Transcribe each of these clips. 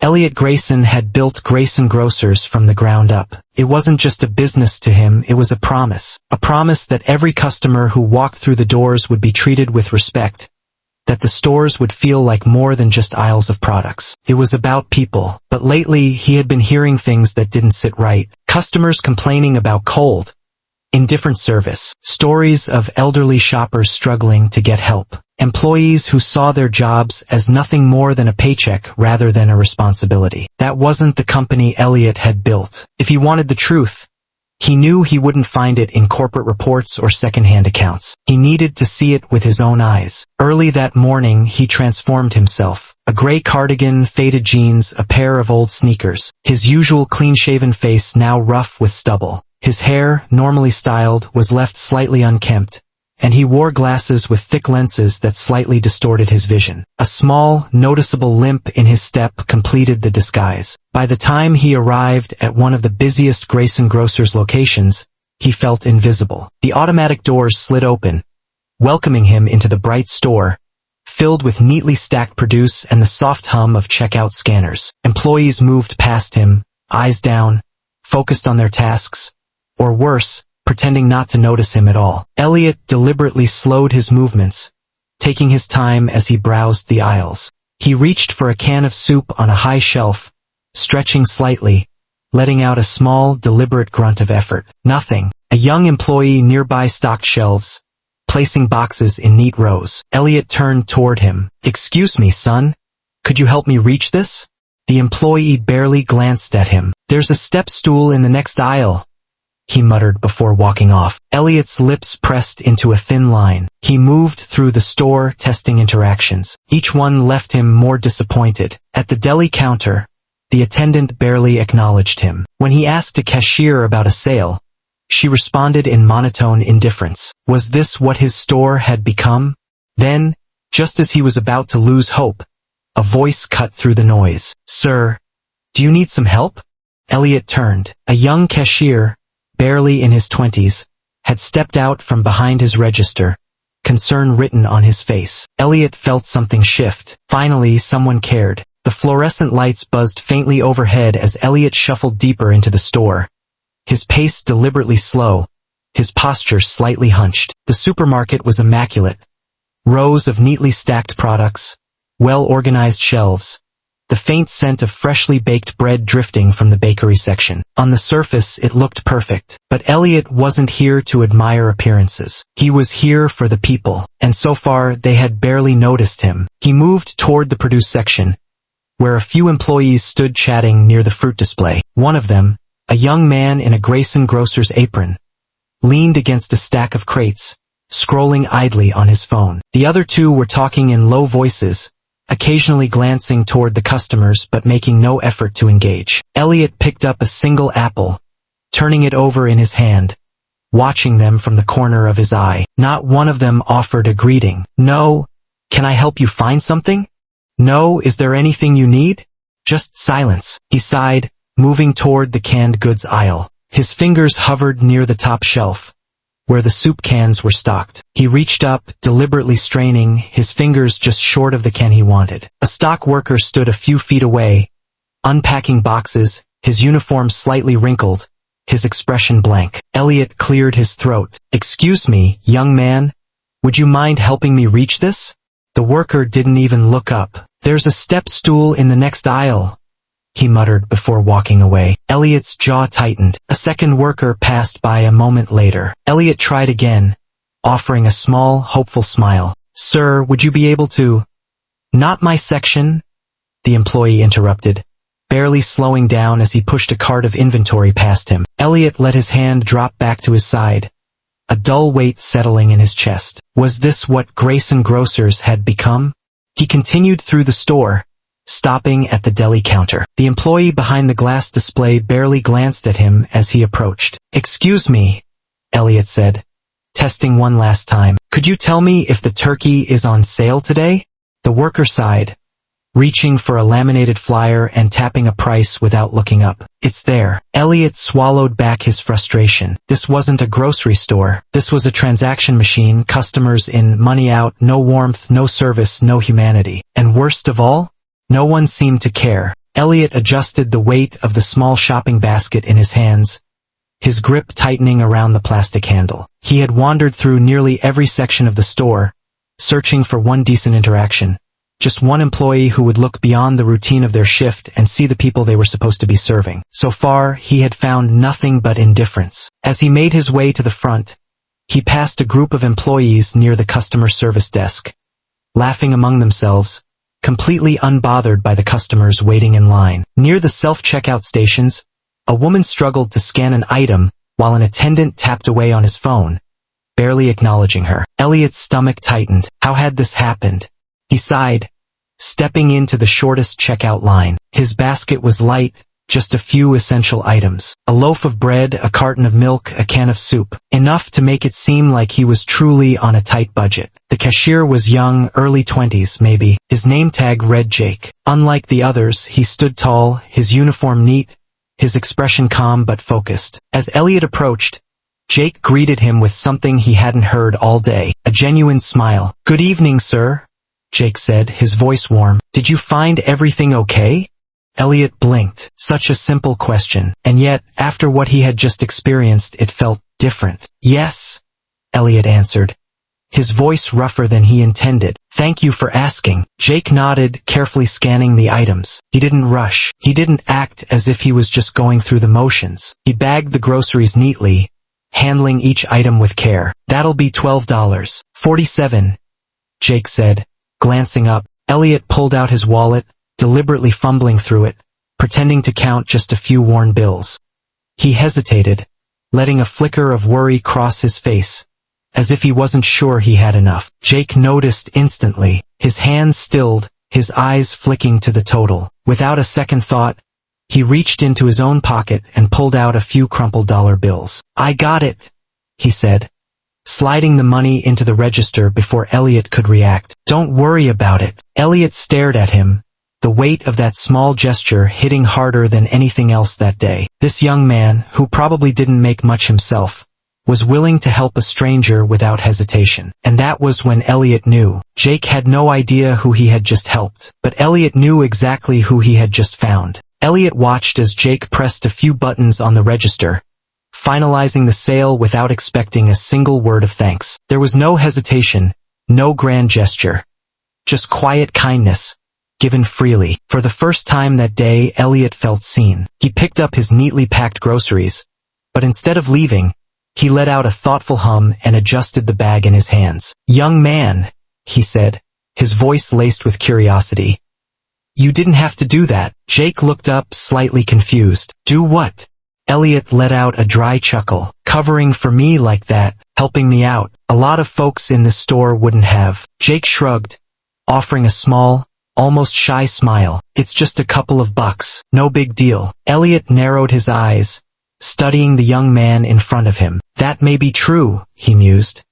Elliot Grayson had built Grayson Grocers from the ground up. It wasn't just a business to him, it was a promise that every customer who walked through the doors would be treated with respect, that the stores would feel like more than just aisles of products. It was about people. But lately, he had been hearing things that didn't sit right. Customers complaining about cold, indifferent service, stories of elderly shoppers struggling to get help, employees who saw their jobs as nothing more than a paycheck rather than a responsibility. That wasn't the company Elliot had built. If he wanted the truth, he knew he wouldn't find it in corporate reports or second-hand accounts. He needed to see it with his own eyes. Early that morning, he transformed himself. A gray cardigan, faded jeans, a pair of old sneakers. His usual clean-shaven face now rough with stubble. His hair, normally styled, was left slightly unkempt, and he wore glasses with thick lenses that slightly distorted his vision. A small, noticeable limp in his step completed the disguise. By the time he arrived at one of the busiest Grayson Grocers locations, he felt invisible. The automatic doors slid open, welcoming him into the bright store, filled with neatly stacked produce and the soft hum of checkout scanners. Employees moved past him, eyes down, focused on their tasks, or worse, pretending not to notice him at all. Elliot deliberately slowed his movements, taking his time as he browsed the aisles. He reached for a can of soup on a high shelf, stretching slightly, letting out a small, deliberate grunt of effort. Nothing. A young employee nearby stocked shelves, placing boxes in neat rows. Elliot turned toward him. "Excuse me, son. Could you help me reach this?" The employee barely glanced at him. "There's a step stool in the next aisle," he muttered before walking off. Elliot's lips pressed into a thin line. He moved through the store, testing interactions. Each one left him more disappointed. At the deli counter, the attendant barely acknowledged him. When he asked a cashier about a sale, she responded in monotone indifference. Was this what his store had become? Then, just as he was about to lose hope, a voice cut through the noise. "Sir, do you need some help?" Elliot turned. A young cashier, barely in his 20s, had stepped out from behind his register, concern written on his face. Elliot felt something shift. Finally, someone cared. The fluorescent lights buzzed faintly overhead as Elliot shuffled deeper into the store, his pace deliberately slow, his posture slightly hunched. The supermarket was immaculate. Rows of neatly stacked products, well-organized shelves, the faint scent of freshly baked bread drifting from the bakery section. On the surface, it looked perfect. But Elliot wasn't here to admire appearances. He was here for the people, and so far they had barely noticed him. He moved toward the produce section, where a few employees stood chatting near the fruit display. One of them, a young man in a Grayson Grocer's apron, leaned against a stack of crates, scrolling idly on his phone. The other two were talking in low voices, occasionally glancing toward the customers but making no effort to engage. Elliot picked up a single apple, turning it over in his hand, watching them from the corner of his eye. Not one of them offered a greeting. "No, can I help you find something? No, is there anything you need?" Just silence. He sighed, moving toward the canned goods aisle. His fingers hovered near the top shelf, where the soup cans were stocked. He reached up, deliberately straining, his fingers just short of the can he wanted. A stock worker stood a few feet away, unpacking boxes, his uniform slightly wrinkled, his expression blank. Elliot cleared his throat. "Excuse me, young man, would you mind helping me reach this?" The worker didn't even look up. "There's a step stool in the next aisle," he muttered before walking away. Elliot's jaw tightened. A second worker passed by a moment later. Elliot tried again, offering a small, hopeful smile. "Sir, would you be able to—" "Not my section," the employee interrupted, barely slowing down as he pushed a cart of inventory past him. Elliot let his hand drop back to his side, a dull weight settling in his chest. Was this what Grayson Grocers had become? He continued through the store, stopping at the deli counter. The employee behind the glass display barely glanced at him as he approached. "Excuse me," Elliot said, testing one last time. "Could you tell me if the turkey is on sale today?" The worker sighed, reaching for a laminated flyer and tapping a price without looking up. "It's there." Elliot swallowed back his frustration. This wasn't a grocery store. This was a transaction machine, customers in, money out, no warmth, no service, no humanity. And worst of all, no one seemed to care. Elliot adjusted the weight of the small shopping basket in his hands, his grip tightening around the plastic handle. He had wandered through nearly every section of the store, searching for one decent interaction. Just one employee who would look beyond the routine of their shift and see the people they were supposed to be serving. So far, he had found nothing but indifference. As he made his way to the front, he passed a group of employees near the customer service desk, laughing among themselves, completely unbothered by the customers waiting in line. Near the self-checkout stations, a woman struggled to scan an item while an attendant tapped away on his phone, barely acknowledging her. Elliot's stomach tightened. How had this happened? He sighed, stepping into the shortest checkout line. His basket was light, just a few essential items. A loaf of bread, a carton of milk, a can of soup. Enough to make it seem like he was truly on a tight budget. The cashier was young, early 20s maybe. His name tag read Jake. Unlike the others, he stood tall, his uniform neat, his expression calm but focused. As Elliot approached, Jake greeted him with something he hadn't heard all day, a genuine smile. "Good evening, sir," Jake said, his voice warm. "Did you find everything okay?" Elliot blinked. Such a simple question. And yet, after what he had just experienced, it felt different. "Yes," Elliot answered, his voice rougher than he intended. "Thank you for asking." Jake nodded, carefully scanning the items. He didn't rush. He didn't act as if he was just going through the motions. He bagged the groceries neatly, handling each item with care. "That'll be $12. 47, Jake said, glancing up. Elliot pulled out his wallet, deliberately fumbling through it, pretending to count just a few worn bills. He hesitated, letting a flicker of worry cross his face, as if he wasn't sure he had enough. Jake noticed instantly, his hands stilled, his eyes flicking to the total. Without a second thought, he reached into his own pocket and pulled out a few crumpled dollar bills. "I got it," he said, sliding the money into the register before Elliot could react. "Don't worry about it." Elliot stared at him, the weight of that small gesture hitting harder than anything else that day. This young man, who probably didn't make much himself, was willing to help a stranger without hesitation. And that was when Elliot knew. Jake had no idea who he had just helped, but Elliot knew exactly who he had just found. Elliot watched as Jake pressed a few buttons on the register, finalizing the sale without expecting a single word of thanks. There was no hesitation, no grand gesture, just quiet kindness, given freely. For the first time that day, Elliot felt seen. He picked up his neatly packed groceries, but instead of leaving, he let out a thoughtful hum and adjusted the bag in his hands. "Young man," he said, his voice laced with curiosity, "you didn't have to do that." Jake looked up, slightly confused. "Do what?" Elliot let out a dry chuckle. "Covering for me like that, helping me out. A lot of folks in this store wouldn't have." Jake shrugged, offering a small, almost shy smile. "It's just a couple of bucks. No big deal." Elliot narrowed his eyes, studying the young man in front of him. "That may be true," he mused,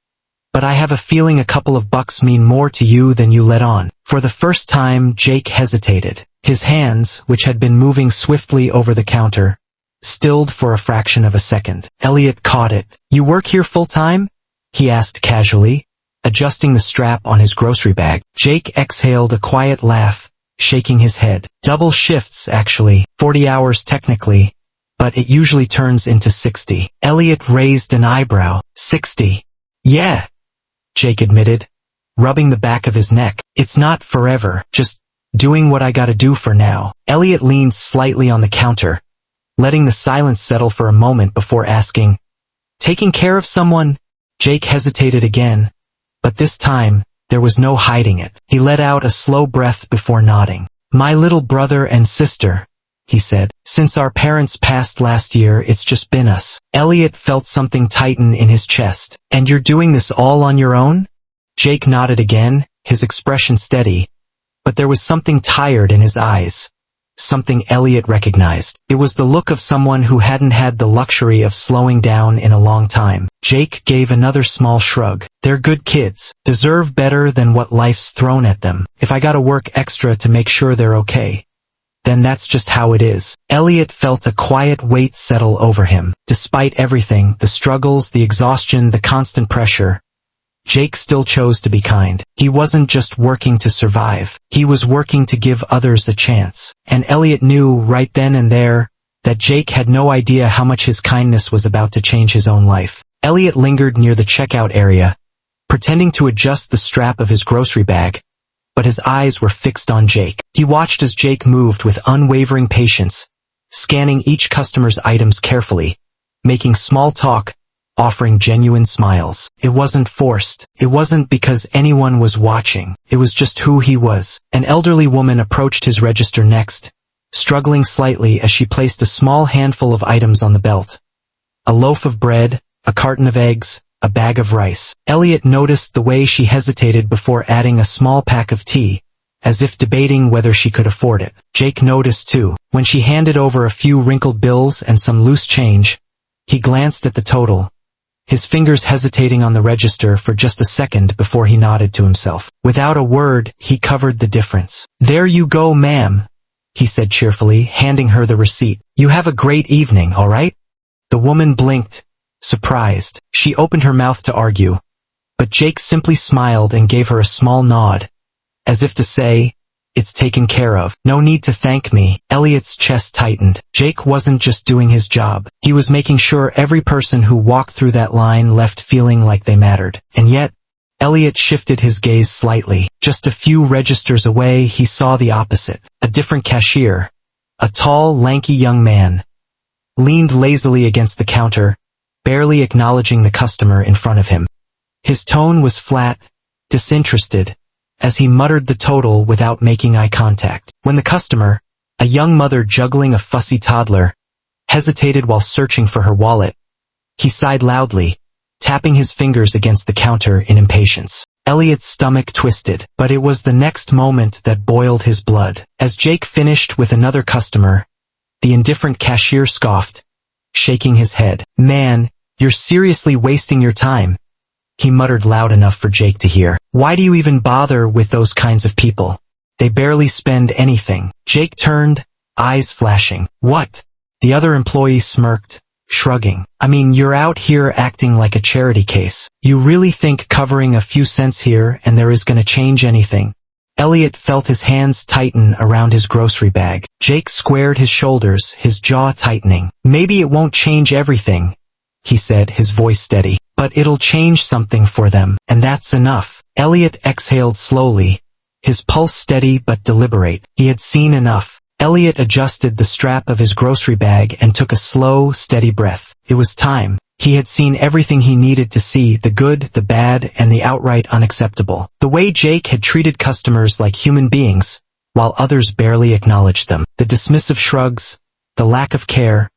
"but I have a feeling a couple of bucks mean more to you than you let on." For the first time, Jake hesitated. His hands, which had been moving swiftly over the counter, stilled for a fraction of a second. Elliot caught it. "You work here full-time?" he asked casually, adjusting the strap on his grocery bag. Jake exhaled a quiet laugh, shaking his head. "Double shifts, actually. 40 hours technically, but it usually turns into 60. Elliot raised an eyebrow. 60. "Yeah," Jake admitted, rubbing the back of his neck. "It's not forever, just doing what I gotta do for now." Elliot leaned slightly on the counter, letting the silence settle for a moment before asking, "Taking care of someone?" Jake hesitated again, but this time, there was no hiding it. He let out a slow breath before nodding. "My little brother and sister," he said. "Since our parents passed last year, it's just been us." Elliot felt something tighten in his chest. "And you're doing this all on your own?" Jake nodded again, his expression steady, but there was something tired in his eyes. Something Elliot recognized. It was the look of someone who hadn't had the luxury of slowing down in a long time. Jake gave another small shrug. "They're good kids. Deserve better than what life's thrown at them. If I gotta work extra to make sure they're okay, then that's just how it is." Elliot felt a quiet weight settle over him. Despite everything, the struggles, the exhaustion, the constant pressure, Jake still chose to be kind. He wasn't just working to survive. He was working to give others a chance. And Elliot knew right then and there that Jake had no idea how much his kindness was about to change his own life. Elliot lingered near the checkout area, pretending to adjust the strap of his grocery bag, but his eyes were fixed on Jake. He watched as Jake moved with unwavering patience, scanning each customer's items carefully, making small talk, offering genuine smiles. It wasn't forced. It wasn't because anyone was watching. It was just who he was. An elderly woman approached his register next, struggling slightly as she placed a small handful of items on the belt. A loaf of bread, a carton of eggs, a bag of rice. Elliot noticed the way she hesitated before adding a small pack of tea, as if debating whether she could afford it. Jake noticed too. When she handed over a few wrinkled bills and some loose change, he glanced at the total, his fingers hesitating on the register for just a second before he nodded to himself. Without a word, he covered the difference. "There you go, ma'am," he said cheerfully, handing her the receipt. "You have a great evening, all right?" The woman blinked, surprised. She opened her mouth to argue, but Jake simply smiled and gave her a small nod, as if to say, "It's taken care of. No need to thank me." Elliot's chest tightened. Jake wasn't just doing his job. He was making sure every person who walked through that line left feeling like they mattered. And yet, Elliot shifted his gaze slightly. Just a few registers away, he saw the opposite. A different cashier, a tall, lanky young man, leaned lazily against the counter, barely acknowledging the customer in front of him. His tone was flat, disinterested, as he muttered the total without making eye contact. When the customer, a young mother juggling a fussy toddler, hesitated while searching for her wallet, he sighed loudly, tapping his fingers against the counter in impatience. Elliot's stomach twisted, but it was the next moment that boiled his blood. As Jake finished with another customer, the indifferent cashier scoffed, shaking his head. "Man, you're seriously wasting your time," he muttered loud enough for Jake to hear. "Why do you even bother with those kinds of people? They barely spend anything." Jake turned, eyes flashing. "What?" The other employee smirked, shrugging. "I mean, you're out here acting like a charity case. You really think covering a few cents here and there is gonna change anything?" Elliot felt his hands tighten around his grocery bag. Jake squared his shoulders, his jaw tightening. "Maybe it won't change everything," he said, his voice steady, "but it'll change something for them, and that's enough." Elliot exhaled slowly, his pulse steady but deliberate. He had seen enough. Elliot adjusted the strap of his grocery bag and took a slow, steady breath. It was time. He had seen everything he needed to see, the good, the bad, and the outright unacceptable. The way Jake had treated customers like human beings, while others barely acknowledged them. The dismissive shrugs, the lack of care,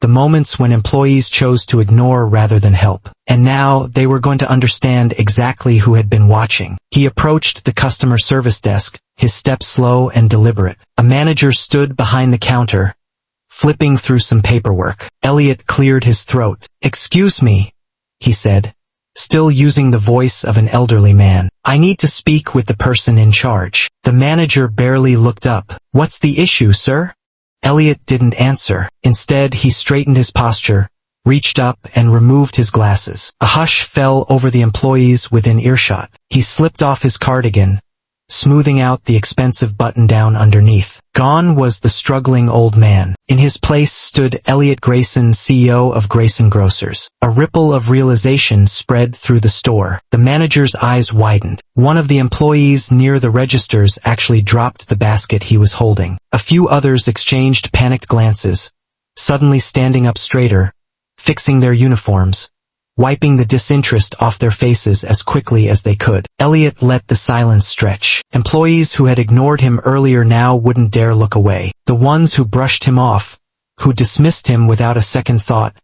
the moments when employees chose to ignore rather than help. And now they were going to understand exactly who had been watching. He approached the customer service desk, his steps slow and deliberate. A manager stood behind the counter, flipping through some paperwork. Elliot cleared his throat. "Excuse me," he said, still using the voice of an elderly man. "I need to speak with the person in charge." The manager barely looked up. "What's the issue, sir?" Elliot didn't answer. Instead, he straightened his posture, reached up and removed his glasses. A hush fell over the employees within earshot. He slipped off his cardigan, smoothing out the expensive button-down underneath. Gone was the struggling old man. In his place stood Elliot Grayson, CEO of Grayson Grocers. A ripple of realization spread through the store. The manager's eyes widened. One of the employees near the registers actually dropped the basket he was holding. A few others exchanged panicked glances, suddenly standing up straighter, fixing their uniforms, wiping the disinterest off their faces as quickly as they could. Elliot let the silence stretch. Employees who had ignored him earlier now wouldn't dare look away. The ones who brushed him off, who dismissed him without a second thought,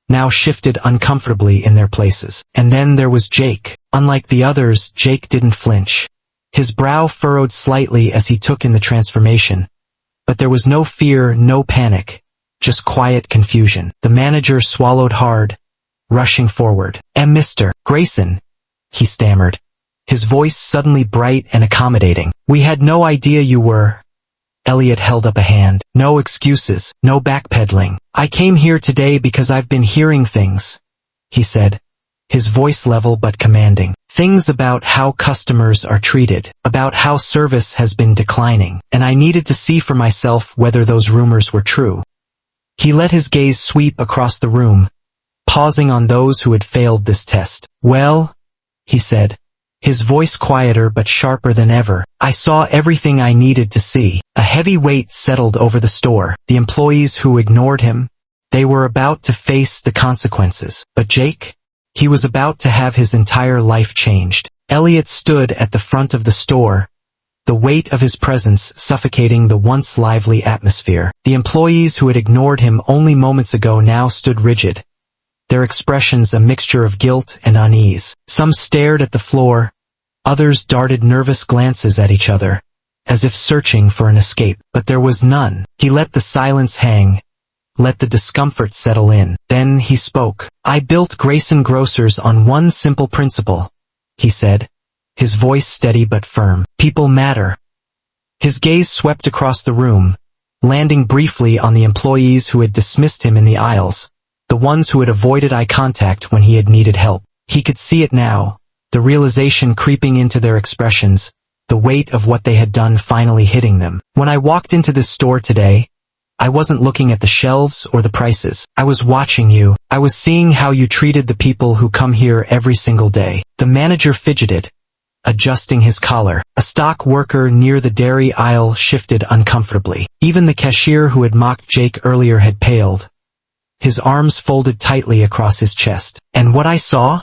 now shifted uncomfortably in their places. And then there was Jake. Unlike the others, Jake didn't flinch. His brow furrowed slightly as he took in the transformation. But there was no fear, no panic, just quiet confusion. The manager swallowed hard, rushing forward. "Mr. Grayson," he stammered, his voice suddenly bright and accommodating. "We had no idea you were—" Elliot held up a hand. "No excuses, no backpedaling. I came here today because I've been hearing things," he said, his voice level but commanding. Things about how customers are treated, about how service has been declining, and I needed to see for myself whether those rumors were true. He let his gaze sweep across the room, pausing on those who had failed this test. Well, he said, his voice quieter but sharper than ever, I saw everything I needed to see. A heavy weight settled over the store. The employees who ignored him, they were about to face the consequences. But Jake? He was about to have his entire life changed. Elliot stood at the front of the store, the weight of his presence suffocating the once lively atmosphere. The employees who had ignored him only moments ago now stood rigid, their expressions a mixture of guilt and unease. Some stared at the floor, others darted nervous glances at each other, as if searching for an escape. But there was none. He let the silence hang, let the discomfort settle in. Then he spoke. I built Grayson Grocers on one simple principle, he said, his voice steady but firm. People matter. His gaze swept across the room, landing briefly on the employees who had dismissed him in the aisles, the ones who had avoided eye contact when he had needed help. He could see it now, the realization creeping into their expressions, the weight of what they had done finally hitting them. When I walked into this store today, I wasn't looking at the shelves or the prices. I was watching you. I was seeing how you treated the people who come here every single day. The manager fidgeted, adjusting his collar. A stock worker near the dairy aisle shifted uncomfortably. Even the cashier who had mocked Jake earlier had paled, his arms folded tightly across his chest. And what I saw?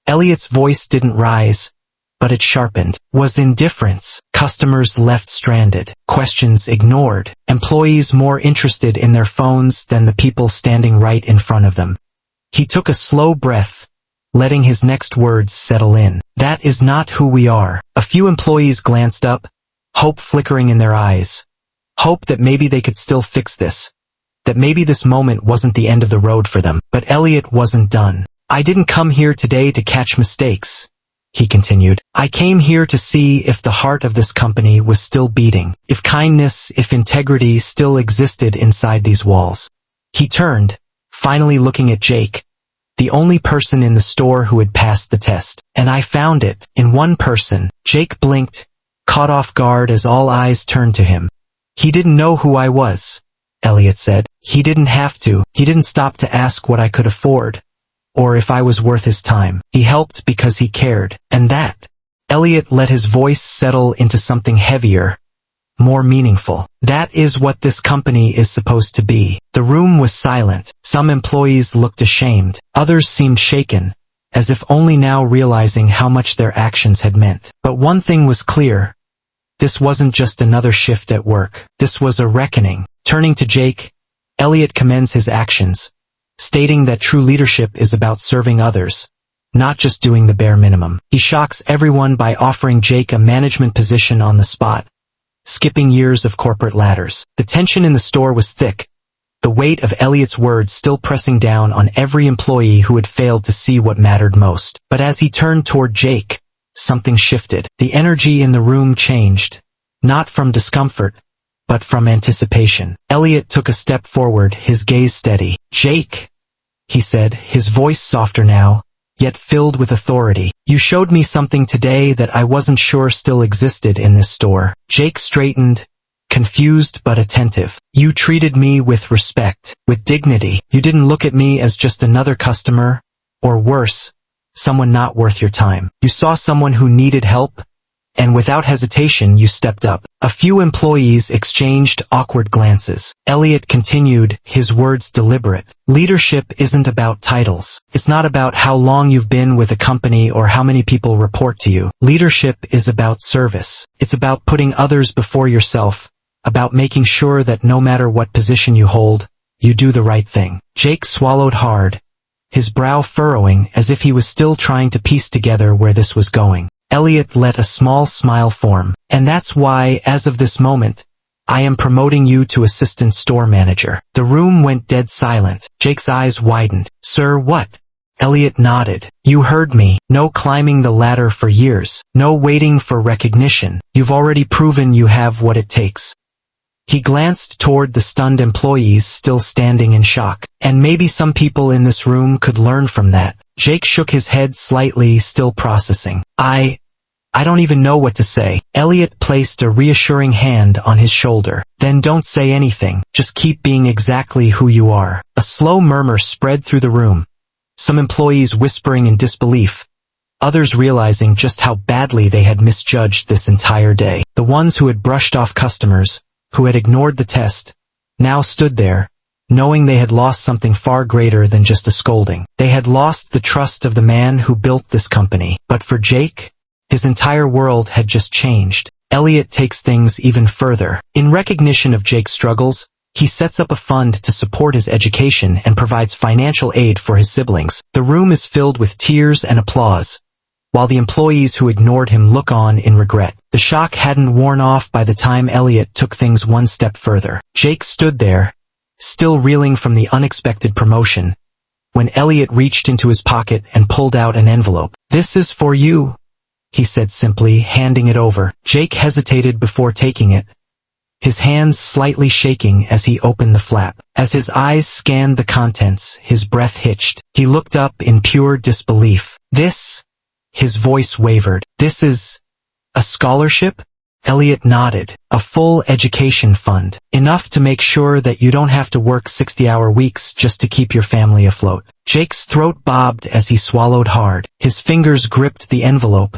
Elliot's voice didn't rise, but it sharpened. Was indifference. Customers left stranded, questions ignored, employees more interested in their phones than the people standing right in front of them. He took a slow breath, letting his next words settle in. That is not who we are. A few employees glanced up, hope flickering in their eyes. Hope that maybe they could still fix this, that maybe this moment wasn't the end of the road for them. But Elliot wasn't done. I didn't come here today to catch mistakes, he continued. I came here to see if the heart of this company was still beating, if kindness, if integrity still existed inside these walls. He turned, finally looking at Jake, the only person in the store who had passed the test. And I found it, in one person. Jake blinked, caught off guard as all eyes turned to him. He didn't know who I was, Elliot said. He didn't have to. He didn't stop to ask what I could afford, or if I was worth his time. He helped because he cared. And that. Elliot let his voice settle into something heavier, more meaningful. That is what this company is supposed to be. The room was silent. Some employees looked ashamed. Others seemed shaken, as if only now realizing how much their actions had meant. But one thing was clear. This wasn't just another shift at work. This was a reckoning. Turning to Jake, Elliot commends his actions, stating that true leadership is about serving others, not just doing the bare minimum. He shocks everyone by offering Jake a management position on the spot, skipping years of corporate ladders. The tension in the store was thick, the weight of Elliot's words still pressing down on every employee who had failed to see what mattered most. But as he turned toward Jake, something shifted. The energy in the room changed, not from discomfort, but from anticipation. Elliot took a step forward, his gaze steady. Jake, he said, his voice softer now, yet filled with authority. You showed me something today that I wasn't sure still existed in this store. Jake straightened, confused but attentive. You treated me with respect, with dignity. You didn't look at me as just another customer, or worse, someone not worth your time. You saw someone who needed help, and without hesitation you stepped up. A few employees exchanged awkward glances. Elliot continued, his words deliberate. Leadership isn't about titles. It's not about how long you've been with a company or how many people report to you. Leadership is about service. It's about putting others before yourself, about making sure that no matter what position you hold, you do the right thing. Jake swallowed hard, his brow furrowing as if he was still trying to piece together where this was going. Elliot let a small smile form. And that's why, as of this moment, I am promoting you to assistant store manager. The room went dead silent. Jake's eyes widened. Sir, what? Elliot nodded. You heard me. No climbing the ladder for years. No waiting for recognition. You've already proven you have what it takes. He glanced toward the stunned employees still standing in shock. And maybe some people in this room could learn from that. Jake shook his head slightly, still processing. I don't even know what to say. Elliot placed a reassuring hand on his shoulder. Then don't say anything. Just keep being exactly who you are. A slow murmur spread through the room. Some employees whispering in disbelief. Others realizing just how badly they had misjudged this entire day. The ones who had brushed off customers, who had ignored the test, now stood there, knowing they had lost something far greater than just a scolding. They had lost the trust of the man who built this company. But for Jake, his entire world had just changed. Elliot takes things even further. In recognition of Jake's struggles, he sets up a fund to support his education and provides financial aid for his siblings. The room is filled with tears and applause, while the employees who ignored him look on in regret. The shock hadn't worn off by the time Elliot took things one step further. Jake stood there, still reeling from the unexpected promotion, when Elliot reached into his pocket and pulled out an envelope. "This is for you," he said simply, handing it over. Jake hesitated before taking it, his hands slightly shaking as he opened the flap. As his eyes scanned the contents, his breath hitched. He looked up in pure disbelief. "This?" His voice wavered. "This is a scholarship?" Elliot nodded. "A full education fund. Enough to make sure that you don't have to work 60-hour weeks just to keep your family afloat." Jake's throat bobbed as he swallowed hard. His fingers gripped the envelope,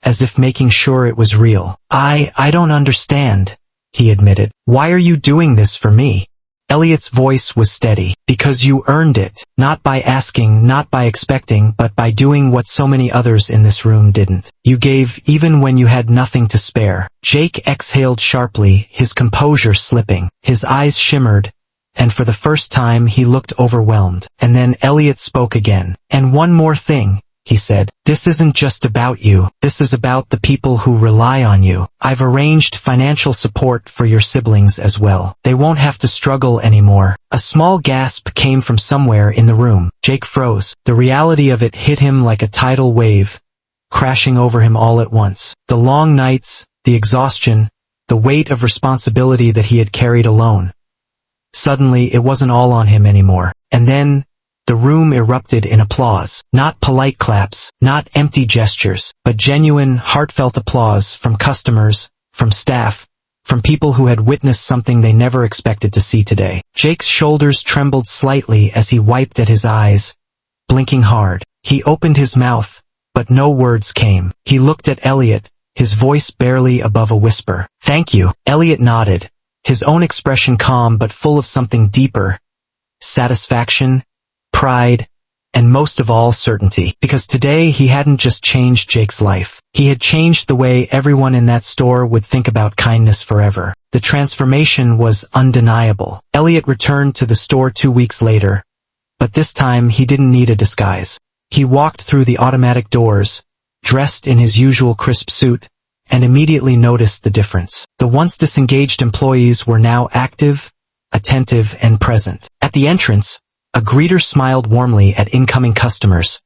as if making sure it was real. I don't understand," he admitted. "Why are you doing this for me?" Elliot's voice was steady. "Because you earned it. Not by asking, not by expecting, but by doing what so many others in this room didn't. You gave even when you had nothing to spare." Jake exhaled sharply, his composure slipping. His eyes shimmered, and for the first time he looked overwhelmed. And then Elliot spoke again. "And one more thing," he said. "This isn't just about you. This is about the people who rely on you. I've arranged financial support for your siblings as well. They won't have to struggle anymore." A small gasp came from somewhere in the room. Jake froze. The reality of it hit him like a tidal wave, crashing over him all at once. The long nights, the exhaustion, the weight of responsibility that he had carried alone. Suddenly, it wasn't all on him anymore. And then, the room erupted in applause. Not polite claps, not empty gestures, but genuine, heartfelt applause from customers, from staff, from people who had witnessed something they never expected to see today. Jake's shoulders trembled slightly as he wiped at his eyes, blinking hard. He opened his mouth, but no words came. He looked at Elliot, his voice barely above a whisper. "Thank you." Elliot nodded, his own expression calm but full of something deeper. Satisfaction, pride, and most of all certainty. Because today he hadn't just changed Jake's life. He had changed the way everyone in that store would think about kindness forever. The transformation was undeniable. Elliot returned to the store 2 weeks later, but this time he didn't need a disguise. He walked through the automatic doors, dressed in his usual crisp suit, and immediately noticed the difference. The once disengaged employees were now active, attentive, and present. At the entrance, a greeter smiled warmly at incoming customers,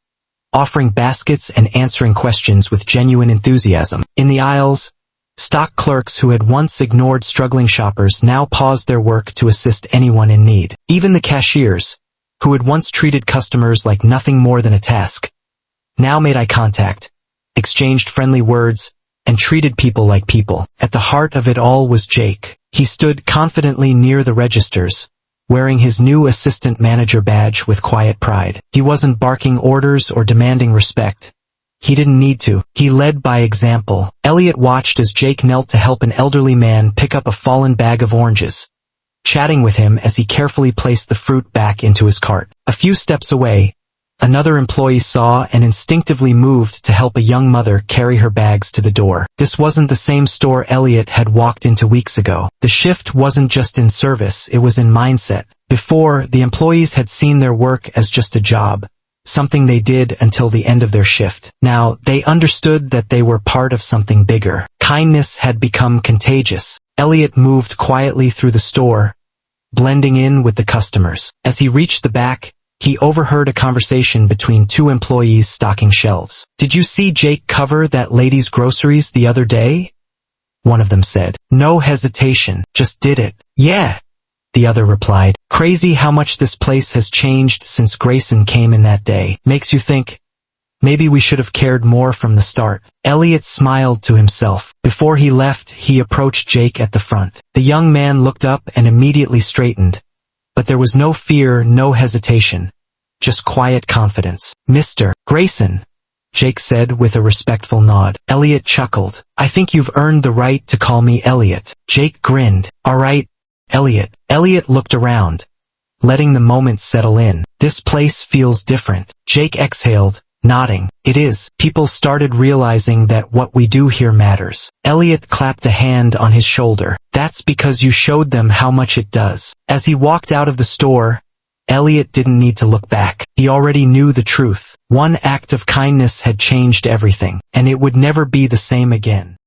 offering baskets and answering questions with genuine enthusiasm. In the aisles, stock clerks who had once ignored struggling shoppers now paused their work to assist anyone in need. Even the cashiers, who had once treated customers like nothing more than a task, now made eye contact, exchanged friendly words, and treated people like people. At the heart of it all was Jake. He stood confidently near the registers, wearing his new assistant manager badge with quiet pride. He wasn't barking orders or demanding respect. He didn't need to. He led by example. Elliot watched as Jake knelt to help an elderly man pick up a fallen bag of oranges, chatting with him as he carefully placed the fruit back into his cart. A few steps away, another employee saw and instinctively moved to help a young mother carry her bags to the door. This wasn't the same store Elliot had walked into weeks ago. The shift wasn't just in service, it was in mindset. Before, the employees had seen their work as just a job, something they did until the end of their shift. Now, they understood that they were part of something bigger. Kindness had become contagious. Elliot moved quietly through the store, blending in with the customers. As he reached the back, he overheard a conversation between two employees stocking shelves. "Did you see Jake cover that lady's groceries the other day?" one of them said. No hesitation, just did it. Yeah, the other replied. Crazy how much this place has changed since Grayson came in that day. Makes you think, maybe we should have cared more from the start. Elliot smiled to himself. Before he left, he approached Jake at the front. The young man looked up and immediately straightened. But there was no fear, no hesitation. Just quiet confidence. Mr. Grayson, Jake said with a respectful nod. Elliot chuckled. I think you've earned the right to call me Elliot. Jake grinned. All right, Elliot. Elliot looked around, letting the moment settle in. This place feels different. Jake exhaled, nodding. It is. People started realizing that what we do here matters. Elliot clapped a hand on his shoulder. That's because you showed them how much it does. As he walked out of the store, Elliot didn't need to look back. He already knew the truth. One act of kindness had changed everything, and it would never be the same again.